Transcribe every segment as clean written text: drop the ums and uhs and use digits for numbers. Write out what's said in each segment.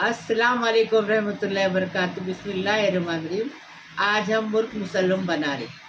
अस्सलाम वालेकुम रहमतुल्लाहि व बरकातुहू। बिस्मिल्लाहिर्रहमानिर्रहीम। आज हम मुर्ग मुसल्लम बना रहे।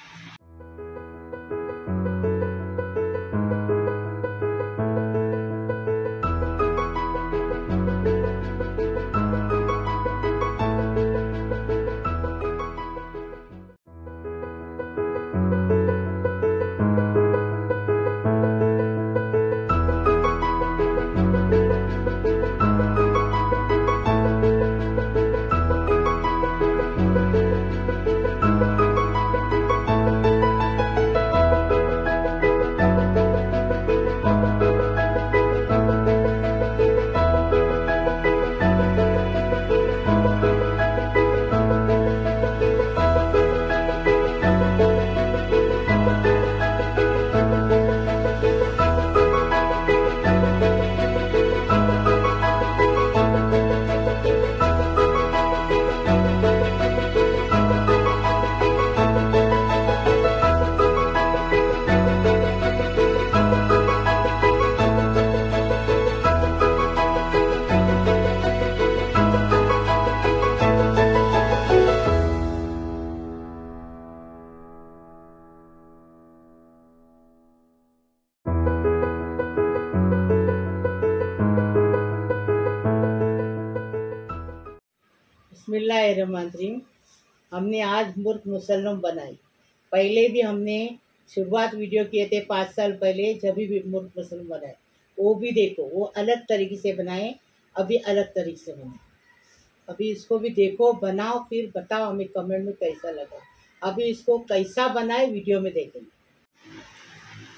बिस्मिल्लाहिर्रहमानिर्रहीम। हमने आज मुर्ग मुसल्लम बनाई। पहले भी हमने शुरुआत वीडियो किए थे 5 साल पहले, जब भी मुर्ग मुसल्लम बनाए वो भी देखो, वो अलग तरीके से बनाए, अभी अलग तरीके से बनाए। अभी इसको भी देखो, बनाओ, फिर बताओ हमें कमेंट में कैसा लगा। अभी इसको कैसा बनाए वीडियो में देखेंगे।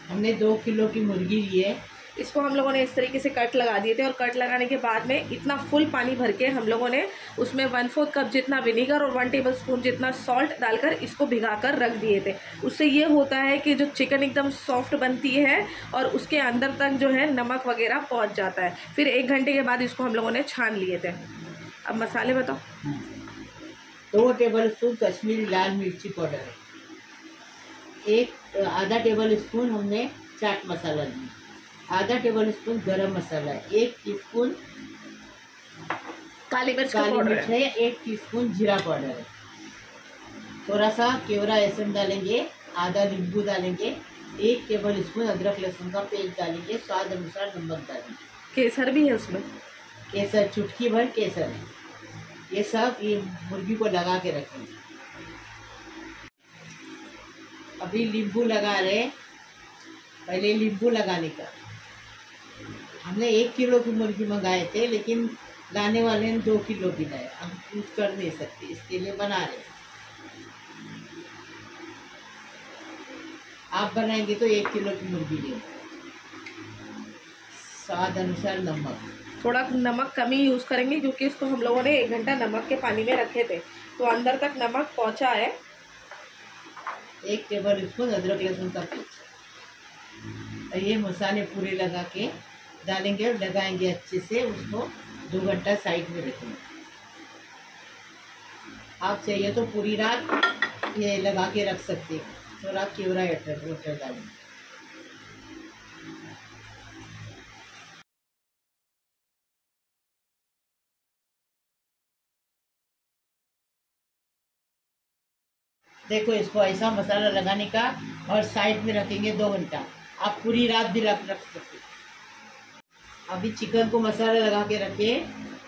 हमने 2 किलो की मुर्गी ली है। इसको हम लोगों ने इस तरीके से कट लगा दिए थे और कट लगाने के बाद में इतना फुल पानी भर के हम लोगों ने उसमें 1/4 कप जितना विनेगर और 1 टेबलस्पून जितना सॉल्ट डालकर इसको भिगाकर रख दिए थे। उससे ये होता है कि जो चिकन एकदम सॉफ्ट बनती है और उसके अंदर तक जो है नमक वगैरह पहुंच जाता है। फिर 1 घंटे के बाद इसको हम लोगों ने छान लिए थे। अब मसाले बताओ। 2 टेबलस्पून कश्मीरी लाल मिर्ची पाउडर है, आधा टेबल स्पून हमने चाट मसाला लिया, आधा टेबल स्पून गरम मसाला है, 1 टीस्पून काली मिर्च है, 1 टीस्पून जीरा पाउडर है, थोड़ा सा केवड़ा लहसुन डालेंगे, आधा नींबू डालेंगे, 1 टेबल स्पून अदरक लहसुन का पेस्ट डालेंगे, स्वाद अनुसार नमक डालेंगे। केसर भी है उसमें, केसर चुटकी भर केसर है। ये सब ये मुर्गी को लगा के रखेंगे। अभी नींबू लगा रहे, पहले नींबू लगाने का। हमने 1 किलो की मुर्गी मंगाए थे, लेकिन लाने वाले ने 2 किलो की लाए। हम कुछ कर नहीं सकते, इसके लिए बना रहे। आप बनाएंगे तो 1 किलो की मुर्गी ले। स्वाद अनुसार नमक, थोड़ा नमक कम ही यूज़ करेंगे क्योंकि इसको हम लोगों ने 1 घंटा नमक के पानी में रखे थे, तो अंदर तक नमक पहुंचा है। 1 टेबल स्पून अदरक लहसुन का पेस्ट। ये मसाले पूरे लगा के डालेंगे और लगाएंगे अच्छे से। उसको 2 घंटा साइड में रखेंगे। आप चाहिए तो पूरी रात ये लगा के रख सकते हैं। थोड़ा केवड़ा वाटर डालेंगे। देखो, इसको ऐसा मसाला लगाने का और साइड में रखेंगे 2 घंटा। आप पूरी रात भी रख सकते। अभी चिकन को मसाला लगा के रखे।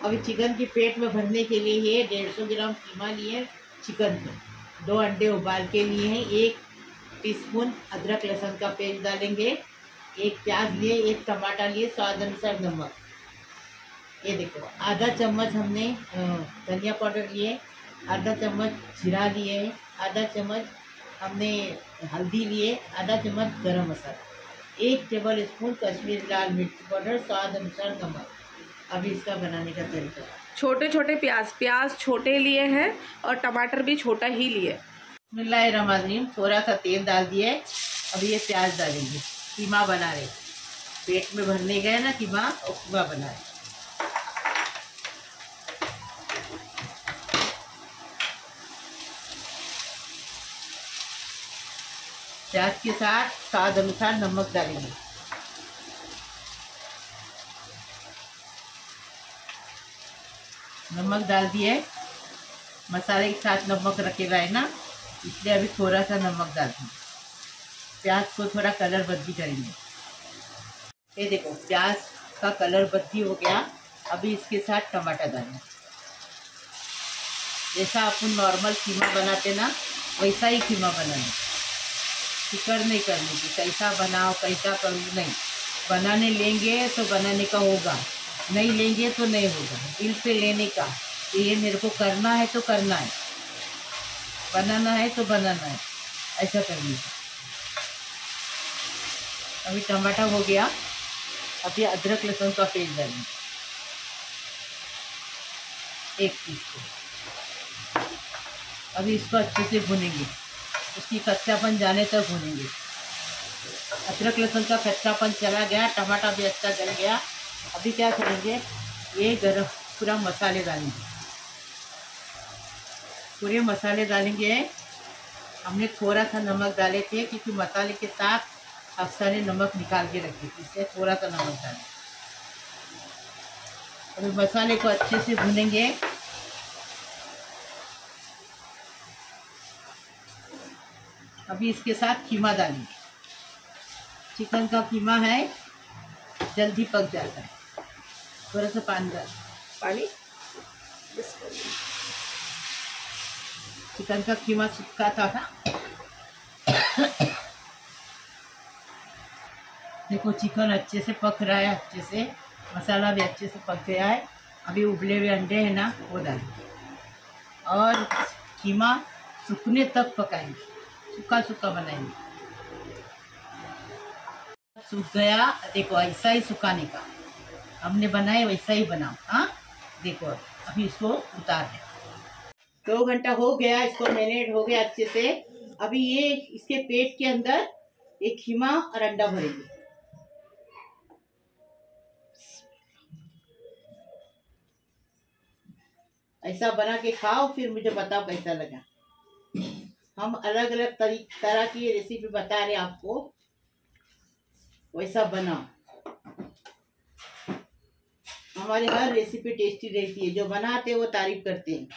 अभी चिकन की पेट में भरने के लिए ये 150 ग्राम कीमा लिए चिकन को, 2 अंडे उबाल के लिए हैं, 1 टीस्पून अदरक लहसुन का पेस्ट डालेंगे, 1 प्याज लिए, 1 टमाटर लिए, स्वाद अनुसार नमक। ये देखो, आधा चम्मच हमने धनिया पाउडर लिए, आधा चम्मच जीरा लिए, आधा चम्मच हमने हल्दी लिए, आधा चम्मच गरम मसाला, 1 टेबल स्पून कश्मीरी लाल मिर्च पाउडर, स्वाद अनुसार नमक। अभी इसका बनाने का तरीका। छोटे छोटे प्याज छोटे लिए हैं और टमाटर भी छोटा ही लिए। बिस्मिल्लाहिर्रहमानिर्रहीम। थोड़ा सा तेल डाल दिए। अभी ये प्याज डालेंगे। कीमा बना रहे, पेट में भरने गए ना कीमा, और कीमा बना रहे। प्याज के साथ स्वाद अनुसार नमक डालेंगे। नमक डाल दिए, मसाले के साथ नमक रखेगा है ना, इसलिए अभी थोड़ा सा नमक डाल दूँ। प्याज को थोड़ा कलर बदली करेंगे। ये देखो प्याज का कलर बदली हो गया। अभी इसके साथ टमाटर डालें। जैसा अपन नॉर्मल कीमा बनाते ना, वैसा ही कीमा बनाना, फिक्र नहीं करने की कैसा बनाओ कैसा करूँ, नहीं बनाने लेंगे तो बनाने का होगा, नहीं लेंगे तो नहीं होगा। दिल से लेने का, ये मेरे को करना है तो करना है, बनाना है तो बनाना है, ऐसा करने का। अभी टमाटर हो गया। अभी अदरक लहसुन का पेस्ट डालें 1 टीस्पून। अभी इसको अच्छे से भुनेंगे, उसकी कच्चापन जाने तक भुनेंगे। अदरक लहसुन का कच्चापन चला गया, टमाटर भी अच्छा जल गया। अभी क्या करेंगे, ये गरम पूरा मसाले डालेंगे, पूरे मसाले डालेंगे। हमने थोड़ा सा नमक डाले थे क्योंकि मसाले के साथ अक्सर ने नमक निकाल के रखी थी, इसलिए थोड़ा सा नमक डालें। अभी मसाले को अच्छे से भूनेंगे। अभी इसके साथ कीमा डालेंगे। चिकन का कीमा है, जल्दी पक जाता है। थोड़ा सा पानी डाल, पानी। चिकन का कीमा सूखा था ना। देखो चिकन अच्छे से पक रहा है, अच्छे से मसाला भी अच्छे से पक गया है। अभी उबले हुए अंडे हैं ना, वो डालेंगे और कीमा सूखने तक पकाएंगे, सूखा सूखा बनाएंगे। सूख गया, देखो ऐसा ही सुखाने का, हमने बनाए वैसा ही बनाओ। हाँ देखो अभी इसको उतार दें। 2 घंटा हो गया, इसको मैरिनेट हो गया अच्छे से। अभी ये इसके पेट के अंदर एक कीमा और अंडा भरेंगे। ऐसा बना के खाओ, फिर मुझे बताओ कैसा लगा। हम अलग अलग तरह की रेसिपी बता रहे हैं आपको, वैसा बनाओ। हमारी हर रेसिपी टेस्टी रहती है, जो बनाते हैं वो तारीफ करते हैं।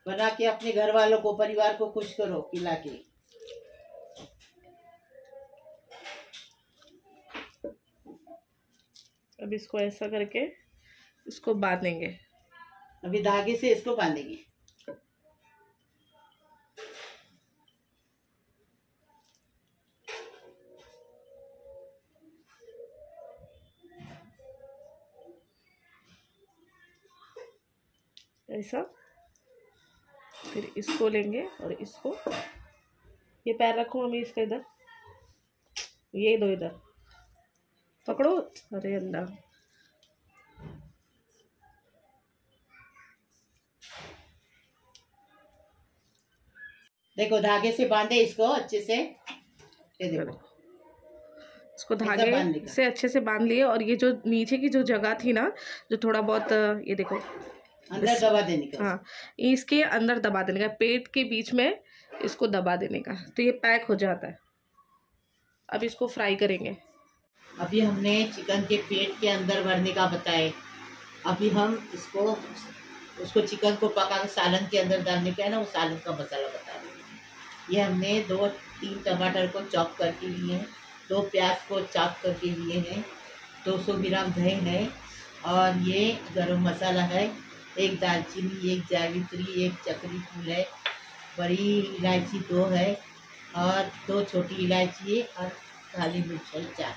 बना के अपने घर वालों को, परिवार को खुश करो खिला के। अब इसको ऐसा करके इसको बांधेंगे। अभी धागे से इसको बांधेंगे। ऐसा, फिर इसको लेंगे और इसको, ये पैर रखो मम्मी इसका इधर, ये दो इधर पकड़ो। अरे अल्लाह, देखो धागे से बांधे इसको अच्छे से। ये देखो इसको धागे से अच्छे से बांध लिए। और ये जो नीचे की जो जगह थी ना, जो थोड़ा बहुत, ये देखो अंदर दबा देने का। हाँ, इसके अंदर दबा देने का, पेट के बीच में इसको दबा देने का, तो ये पैक हो जाता है। अब इसको फ्राई करेंगे। अभी हमने चिकन के पेट के अंदर भरने का बताया। अभी हम इसको, उसको चिकन को पका के सालन के अंदर डालने का है ना, वो सालन का मसाला बता रहे हैं। ये हमने 2-3 टमाटर को चॉप करके लिए हैं, 2 प्याज को चॉप करके लिए हैं, 200 ग्राम दही है, और ये गरम मसाला है, 1 दालचीनी, 1 जावित्री, 1 चक्री फूल है, बड़ी इलायची 2 है, और 2 छोटी इलायची है, और काली मिर्च है 4।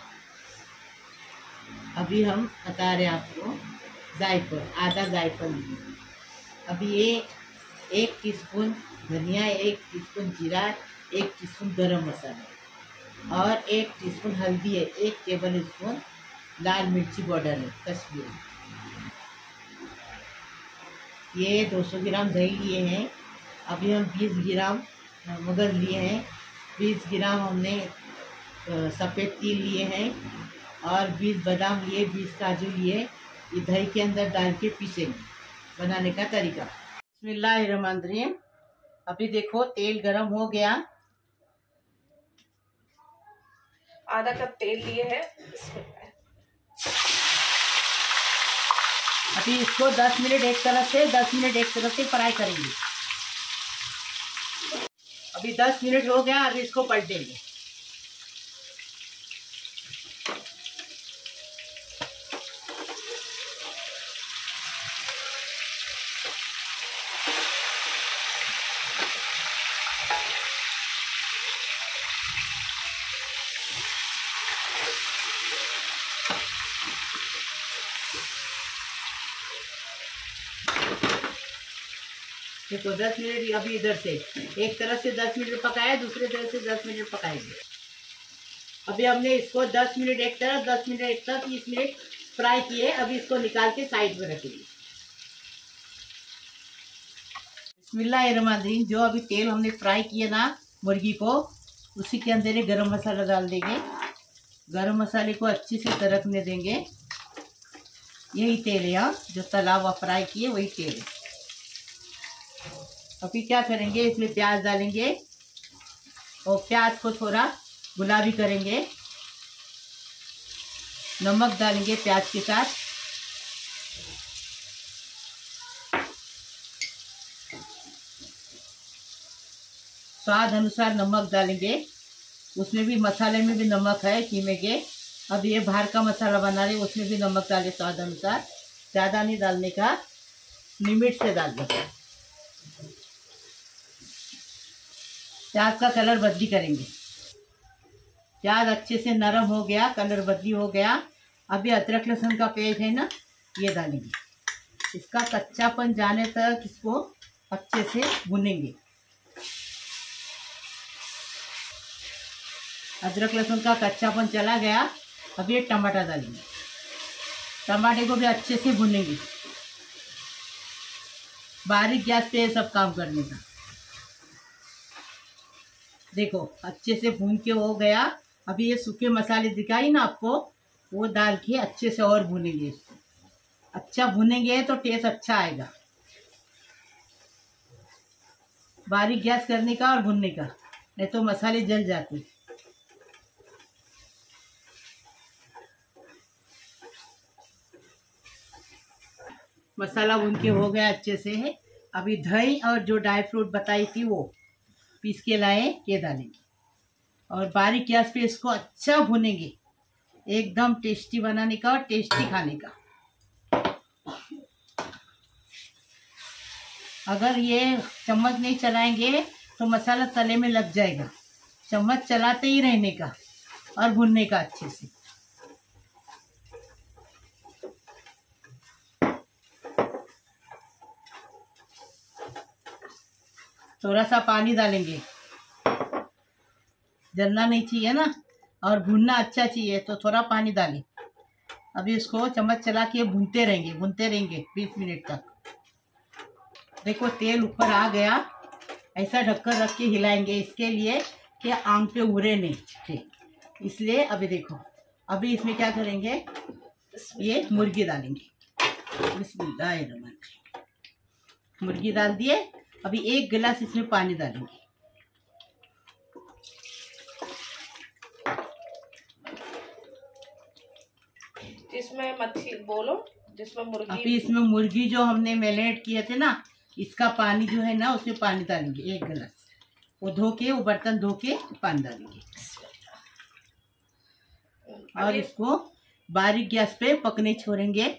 अभी हम बता रहे हैं आपको जायफल, आधा जायफल लिए। अभी ये 1 टीस्पून धनिया, 1 टीस्पून जीरा, 1 टीस्पून गरम मसाला, और 1 टीस्पून हल्दी है, 1 टेबल स्पून लाल मिर्ची पाउडर है कश्मीरी। ये 200 ग्राम दही लिए हैं। अभी हम 20 ग्राम मगज लिए हैं, 20 ग्राम हमने सफ़ेद तिल लिए हैं, और 20 बादाम लिए, 20 काजू लिए। ये दही के अंदर डाल के पीसेंगे। बनाने का तरीका, बिस्मिल्लाहिर्रहमानिर्रहीम। अभी देखो तेल गरम हो गया। आधा कप तेल लिए हैं। अभी इसको 10 मिनट एक तरफ से 10 मिनट एक तरफ से फ्राई करेंगे। अभी 10 मिनट हो गया, अभी इसको पलटेंगे। देखो 10 मिनट अभी इधर से एक तरफ से 10 मिनट पकाया, दूसरे तरफ से 10 मिनट पकाएंगे। अभी हमने इसको 10 मिनट एक तरफ 10 मिनट एक तरफ 30 मिनट फ्राई किए। अभी इसको निकाल के साइड में रखेंगे। बिस्मिल्लाहिर्रहमानिर्रहीम। जो अभी तेल हमने फ्राई किए ना मुर्गी को, उसी के अंदर ये गरम मसाला डाल देंगे। गरम मसाले को अच्छे से तड़कने देंगे। यही तेल है यहाँ जो तला हुआ फ्राई किए, वही तेल है। अभी क्या करेंगे, इसमें प्याज डालेंगे और प्याज को थोड़ा गुलाबी करेंगे। नमक डालेंगे प्याज के साथ। स्वाद अनुसार नमक डालेंगे। उसमें भी मसाले में भी नमक है कीमे के। अब ये बाहर का मसाला बना रहे, उसमें भी नमक डाले स्वाद अनुसार। ज़्यादा नहीं डालने का, लिमिट से डाल देंगे। प्याज का कलर बदली करेंगे। प्याज अच्छे से नरम हो गया, कलर बदली हो गया। अभी अदरक लहसुन का पेस्ट है ना, ये डालेंगे। इसका कच्चापन जाने तक इसको अच्छे से भुनेंगे। अदरक लहसुन का कच्चापन चला गया। अब ये टमाटर डालेंगे। टमाटे को भी अच्छे से भुनेंगे। बारीक गैस पे सब काम करने का। देखो अच्छे से भून के हो गया। अभी ये सूखे मसाले दिखाई ना आपको, वो डाल के अच्छे से और भूनेंगे। इसको अच्छा भूनेंगे तो टेस्ट अच्छा आएगा। बारीक गैस करने का और भूनने का, नहीं तो मसाले जल जाते। मसाला भून के हो गया अच्छे से है। अभी दही और जो ड्राई फ्रूट बताई थी वो पीस के लाए, ये डालेंगे और बारीक गैस पे इसको अच्छा भुनेंगे। एकदम टेस्टी बनाने का और टेस्टी खाने का। अगर ये चम्मच नहीं चलाएंगे तो मसाला तले में लग जाएगा। चम्मच चलाते ही रहने का और भुनने का अच्छे से। थोड़ा सा पानी डालेंगे, जलना नहीं चाहिए ना, और भुनना अच्छा चाहिए तो थोड़ा पानी डालें। अभी इसको चम्मच चला के भूनते रहेंगे 20 मिनट तक। देखो तेल ऊपर आ गया। ऐसा ढककर रख के हिलाएंगे, इसके लिए कि आंग पे उड़े नहीं थे, इसलिए। अभी देखो, अभी इसमें क्या करेंगे, ये मुर्गी डालेंगे। बिस्मिल्लाहिर्रहमानिर्रहीम। मुर्गी डाल दिए। अभी 1 गिलास इसमें पानी डालेंगे। जिसमें मच्छी बोलो, जिसमें मुर्गी। अभी इसमें मुर्गी जो हमने मैरिनेट किए थे ना, इसका पानी जो है ना, उसमें पानी डालेंगे 1 गिलास। वो धो के, वो बर्तन धो के पानी डालेंगे और इसको बारीक गैस पे पकने छोड़ेंगे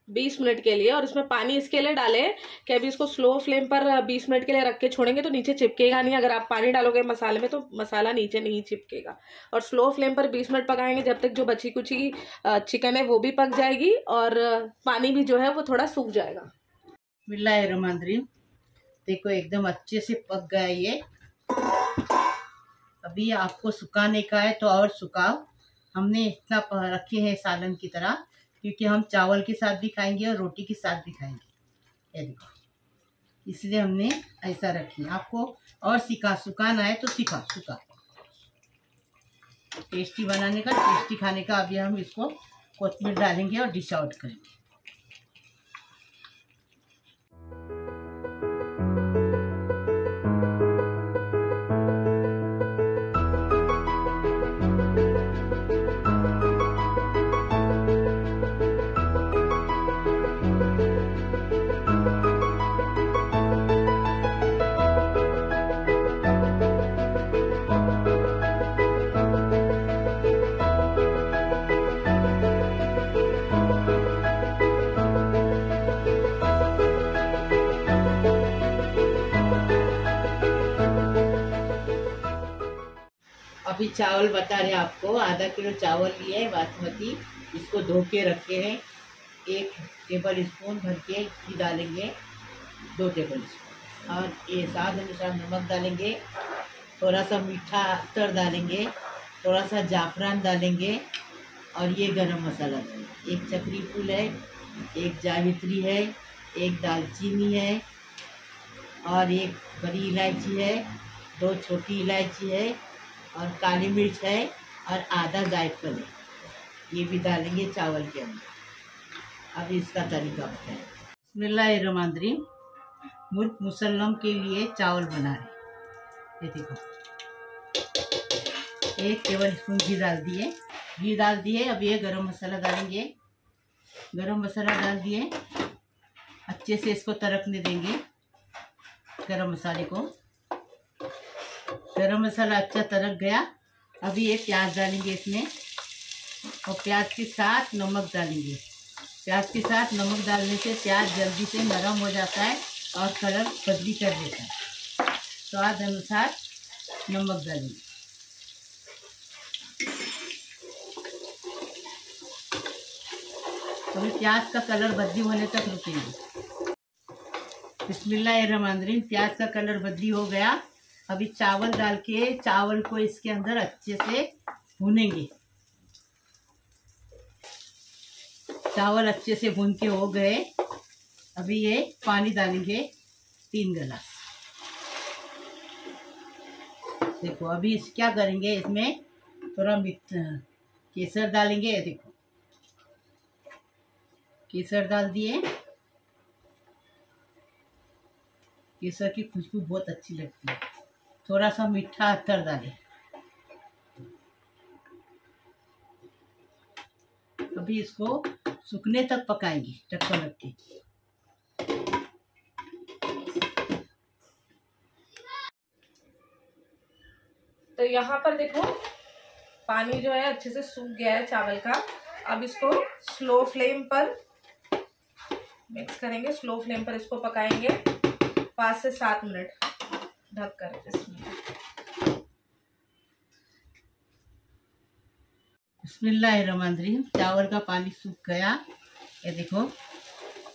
20 मिनट के लिए। और इसमें पानी इसके लिए डाले कि अभी इसको स्लो फ्लेम पर 20 मिनट के लिए रख के छोड़ेंगे तो नीचे चिपकेगा नहीं। अगर आप पानी डालोगे मसाले में तो मसाला नीचे नहीं चिपकेगा। और स्लो फ्लेम पर 20 मिनट पकाएंगे, जब तक जो बची कुची चिकन है वो भी पक जाएगी और पानी भी जो है वो थोड़ा सूख जाएगा। बिस्मिल्लाहिर्रहमानिर्रहीम। देखो एकदम अच्छे से पक गया ये। अभी आपको सुखाने का है तो और सुखाओ। हमने इतना रखे हैं सालन की तरह, क्योंकि हम चावल के साथ भी खाएंगे और रोटी के साथ भी खाएंगे। ये देखो, इसलिए हमने ऐसा रखी। आपको और सुखाना है तो सुखा टेस्टी बनाने का, टेस्टी खाने का। अभी हम इसको कोथिंबीर डालेंगे और डिश आउट करेंगे। अभी चावल बता रहे आपको, आधा किलो चावल लिए बासमती, इसको धो के रखे हैं। 1 टेबल स्पून भर के घी डालेंगे, 2 टेबल स्पून, और ये स्वाद अनुसार नमक डालेंगे, थोड़ा सा मीठा अत्तर डालेंगे, थोड़ा सा जाफरान डालेंगे, और ये गरम मसाला डालेंगे। 1 चक्री फूल है, 1 जावित्री है, 1 दालचीनी है, और 1 बड़ी इलायची है, 2 छोटी इलायची है, और काली मिर्च है, और आधा जायफल है। ये भी डालेंगे चावल के अंदर। अब इसका तरीका बताएं। बिस्मिल्लाहिर्रहमानिर्रहीम। मुर्ग मुसल्लम के लिए चावल बना रहे। ये देखो, 1 टेबल स्पून घी डाल दिए। अब ये गरम मसाला डालेंगे। गरम मसाला डाल दिए, अच्छे से इसको तड़कने देंगे। गरम मसाले को, गरम मसाला अच्छा तड़क गया। अभी ये प्याज डालेंगे इसमें, और प्याज के साथ नमक डालेंगे। प्याज के साथ नमक डालने से प्याज जल्दी से नरम हो जाता है और कलर बदली कर देता है। स्वाद अनुसार नमक डालेंगे। अभी प्याज का कलर बदली होने तक रुकेंगे। बिस्मिल्लाहिर्रहमानिर्रहीम। प्याज का कलर बदली हो गया। अभी चावल डाल के चावल को इसके अंदर अच्छे से भूनेंगे। चावल अच्छे से भून के हो गए। अभी ये पानी डालेंगे 3 गिलास। देखो, अभी क्या करेंगे, इसमें थोड़ा केसर डालेंगे। देखो, केसर डाल दिए। केसर की खुशबू बहुत अच्छी लगती है। थोड़ा सा मीठा अत्तर डालें। अभी इसको सूखने तक पकाएंगे ढक्कन रख के। तो यहाँ पर देखो, पानी जो है अच्छे से सूख गया है चावल का। अब इसको स्लो फ्लेम पर मिक्स करेंगे। स्लो फ्लेम पर इसको पकाएंगे 5 से 7 मिनट ढक कर। बिस्मिल्लाहिर्रहमानिर्रहीम। चावल का पानी सूख गया। ये देखो,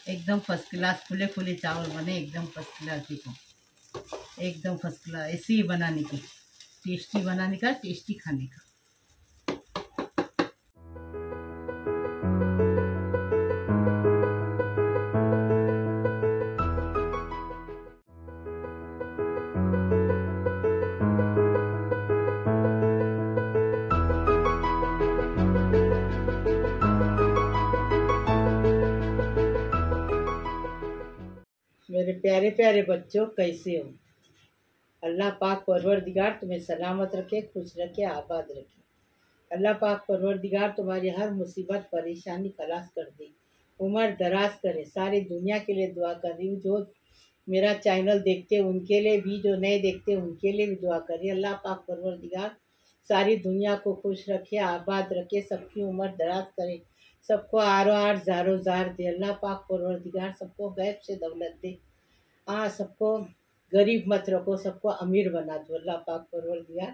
एकदम फर्स्ट क्लास फुले फुले चावल बने, एकदम फर्स्ट क्लास। देखो, एकदम फर्स्ट क्लास। ऐसे ही बनाने की, टेस्टी बनाने का, टेस्टी खाने का। मेरे प्यारे प्यारे बच्चों, कैसे हो? अल्लाह पाक परवरदिगार तुम्हें सलामत रखे, खुश रखे, आबाद रखे। अल्लाह पाक परवरदिगार तुम्हारी हर मुसीबत परेशानी खलास कर दे, उम्र दराज करे। सारी दुनिया के लिए दुआ कर रही हूँ। जो मेरा चैनल देखते उनके लिए भी, जो नए देखते उनके लिए भी दुआ करिए। अल्लाह पाक परवरदिगार सारी दुनिया को खुश रखे, आबाद रखे, सबकी उम्र दराज करे, सबको आरो आर ज़ारो ज़ार दे। अल्लाह पाक परवरदिगार सबको गैब से दौलत दे। सबको गरीब मत रखो, सबको अमीर बना दो। अल्लाह पाक परवरदिगार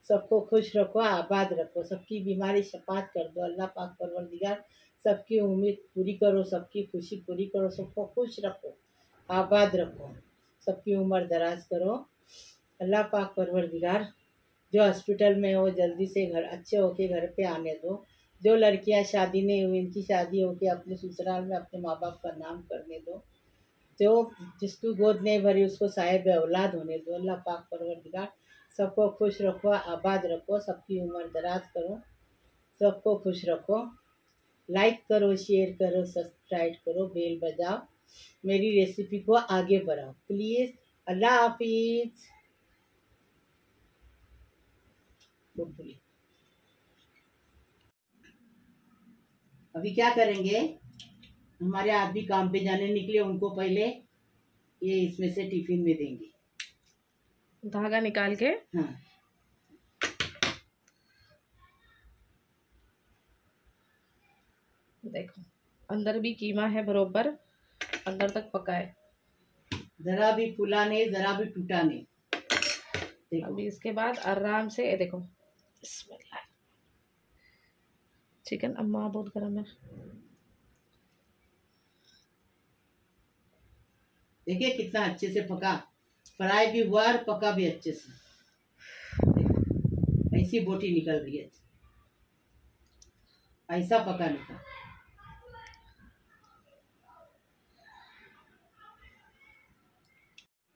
सबको खुश रखो, आबाद रखो, सबकी बीमारी शफात कर दो। अल्लाह पाक परवरदिगार सबकी उम्मीद पूरी करो, सबकी खुशी पूरी करो, सबको खुश रखो, आबाद रखो, सबकी उम्र दराज करो। अल्लाह पाक परवरदिगार जो हॉस्पिटल में हो जल्दी से घर अच्छे होके घर पे आने दो। जो लड़कियां शादी नहीं हुई, इनकी शादी होके अपने ससुराल में अपने माँ बाप का नाम करने दो। जो जिसकी गोद नहीं भरी उसको साहिब औलाद होने दो। अल्लाह पाक परवरदिगार सबको खुश रखो, आबाद रखो, सबकी उम्र दराज करो, सबको खुश रखो। लाइक करो, शेयर करो, सब्सक्राइब करो, बेल बजाओ, मेरी रेसिपी को आगे बढ़ाओ प्लीज़। अल्लाह हाफिज़। अभी क्या करेंगे, हमारे आदमी काम पे जाने निकले, उनको पहले ये इसमें से टिफिन में देंगे। धागा निकाल के। हाँ, देखो, अंदर भी कीमा है, बरोबर अंदर तक पका है, जरा भी फूला नहीं, जरा भी टूटा नहीं। देखो, अभी इसके बाद आराम से ये देखो बिस्मिल्लाह। चिकन अम्मा बहुत गर्म है। देखिए कितना अच्छे से पका, फ्राई भी हुआ और पका भी अच्छे से। ऐसी बोटी निकल रही है, ऐसा पकाने का।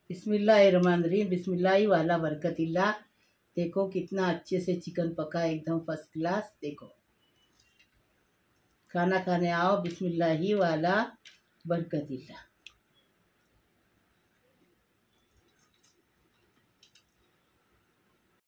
बिस्मिल्लाहिर्रहमानिर्रहीम, बिस्मिल्लाही वाला बरकतिल्लाह। देखो कितना अच्छे से चिकन पका, एकदम फर्स्ट क्लास। देखो खाना खाने आओ, बिस्मिल्लाही वाला बरकतिल्लाह।